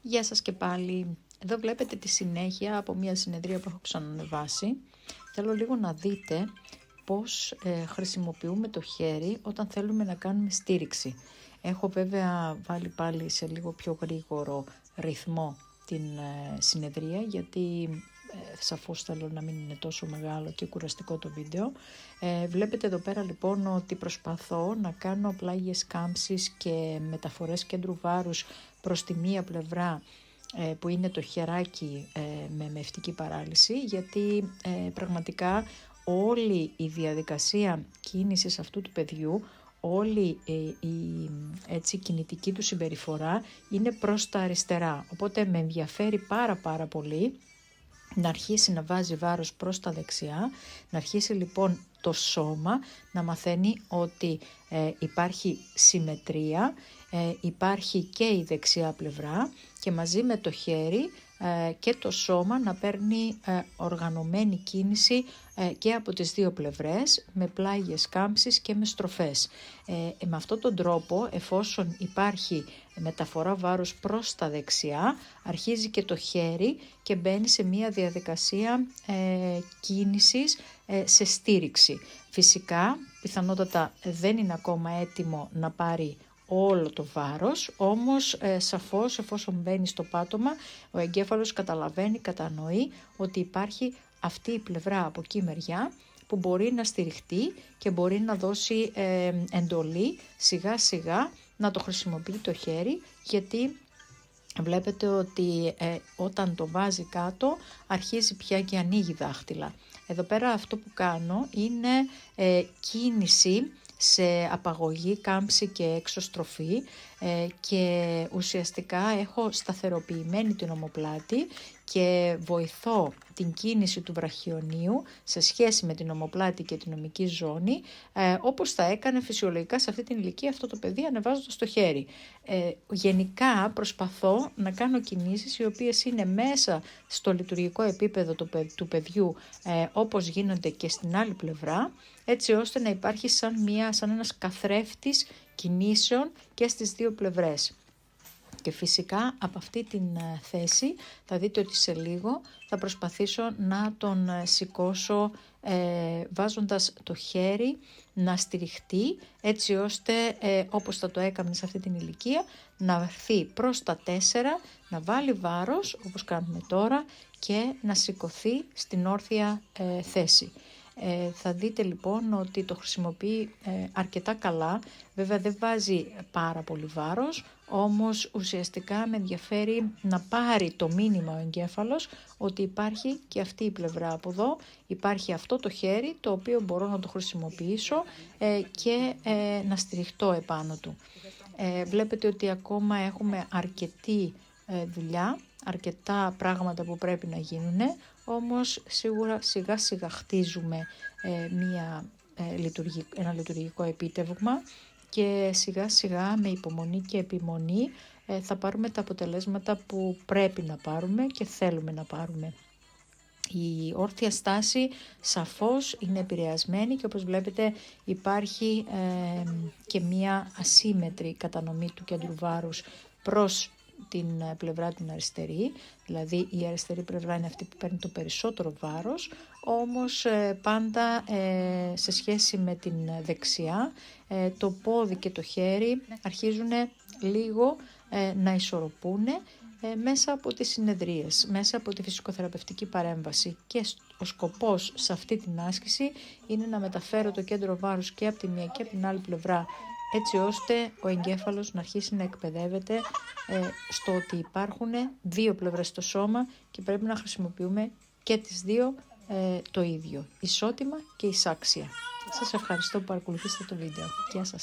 Γεια σας και πάλι. Εδώ βλέπετε τη συνέχεια από μια συνεδρία που έχω ξανανεβάσει. Θέλω λίγο να δείτε πώς χρησιμοποιούμε το χέρι όταν θέλουμε να κάνουμε στήριξη. Έχω βέβαια βάλει πάλι σε λίγο πιο γρήγορο ρυθμό την συνεδρία, γιατί σαφώς θέλω να μην είναι τόσο μεγάλο και κουραστικό το βίντεο. Βλέπετε εδώ πέρα λοιπόν ότι προσπαθώ να κάνω πλάγιες κάμψεις και μεταφορές κέντρου βάρους προς τη μία πλευρά που είναι το χεράκι με μευτική παράλυση, γιατί πραγματικά όλη η διαδικασία κίνησης αυτού του παιδιού, όλη η κινητική του συμπεριφορά είναι προς τα αριστερά. Οπότε με ενδιαφέρει πάρα πολύ να αρχίσει να βάζει βάρος προς τα δεξιά, να αρχίσει λοιπόν το σώμα να μαθαίνει ότι υπάρχει συμμετρία, υπάρχει και η δεξιά πλευρά και μαζί με το χέρι και το σώμα να παίρνει οργανωμένη κίνηση και από τις δύο πλευρές, με πλάγιες κάμψεις και με στροφές. Με αυτόν τον τρόπο, εφόσον υπάρχει μεταφορά βάρους προς τα δεξιά, αρχίζει και το χέρι και μπαίνει σε μια διαδικασία κίνησης σε στήριξη. Φυσικά, πιθανότατα δεν είναι ακόμα έτοιμο να πάρει όλο το βάρος, όμως σαφώς εφόσον μπαίνει στο πάτωμα, ο εγκέφαλος καταλαβαίνει, κατανοεί ότι υπάρχει αυτή η πλευρά από εκεί μεριά που μπορεί να στηριχτεί και μπορεί να δώσει εντολή σιγά σιγά να το χρησιμοποιεί το χέρι, γιατί βλέπετε ότι όταν το βάζει κάτω αρχίζει πια και ανοίγει δάχτυλα. Εδώ πέρα αυτό που κάνω είναι κίνηση σε απαγωγή, κάμψη και εξωστροφή και ουσιαστικά έχω σταθεροποιημένη την ομοπλάτη και βοηθώ την κίνηση του βραχιονίου σε σχέση με την ομοπλάτη και την νομική ζώνη, όπως θα έκανε φυσιολογικά σε αυτή την ηλικία αυτό το παιδί ανεβάζοντας το χέρι. Γενικά προσπαθώ να κάνω κινήσεις οι οποίες είναι μέσα στο λειτουργικό επίπεδο του παιδιού, όπως γίνονται και στην άλλη πλευρά, έτσι ώστε να υπάρχει σαν ένας καθρέφτης κινήσεων και στις δύο πλευρές. Και φυσικά από αυτή την θέση θα δείτε ότι σε λίγο θα προσπαθήσω να τον σηκώσω βάζοντας το χέρι να στηριχτεί, έτσι ώστε όπως θα το έκανε σε αυτή την ηλικία να έρθει προς τα 4, να βάλει βάρος όπως κάνουμε τώρα και να σηκωθεί στην όρθια θέση. Θα δείτε λοιπόν ότι το χρησιμοποιεί αρκετά καλά, βέβαια δεν βάζει πάρα πολύ βάρος, όμως ουσιαστικά με ενδιαφέρει να πάρει το μήνυμα ο εγκέφαλος ότι υπάρχει και αυτή η πλευρά από εδώ, υπάρχει αυτό το χέρι το οποίο μπορώ να το χρησιμοποιήσω και να στηριχτώ επάνω του. Βλέπετε ότι ακόμα έχουμε αρκετή δουλειά, αρκετά πράγματα που πρέπει να γίνουν, όμως σίγουρα σιγά σιγά χτίζουμε ένα λειτουργικό επίτευγμα και σιγά σιγά με υπομονή και επιμονή θα πάρουμε τα αποτελέσματα που πρέπει να πάρουμε και θέλουμε να πάρουμε. Η όρθια στάση σαφώς είναι επηρεασμένη και όπως βλέπετε υπάρχει και μία ασύμμετρη κατανομή του κέντρου βάρους προς την πλευρά την αριστερή, δηλαδή η αριστερή πλευρά είναι αυτή που παίρνει το περισσότερο βάρος, όμως πάντα σε σχέση με την δεξιά το πόδι και το χέρι αρχίζουν λίγο να ισορροπούν μέσα από τις συνεδρίες, μέσα από τη φυσικοθεραπευτική παρέμβαση, και ο σκοπός σε αυτή την άσκηση είναι να μεταφέρω το κέντρο βάρους και από τη μία και από την άλλη πλευρά, έτσι ώστε ο εγκέφαλος να αρχίσει να εκπαιδεύεται στο ότι υπάρχουν δύο πλευρές στο σώμα και πρέπει να χρησιμοποιούμε και τις δύο το ίδιο, ισότιμα και εισάξια. Σας ευχαριστώ που παρακολουθήσατε το βίντεο. Γεια σας.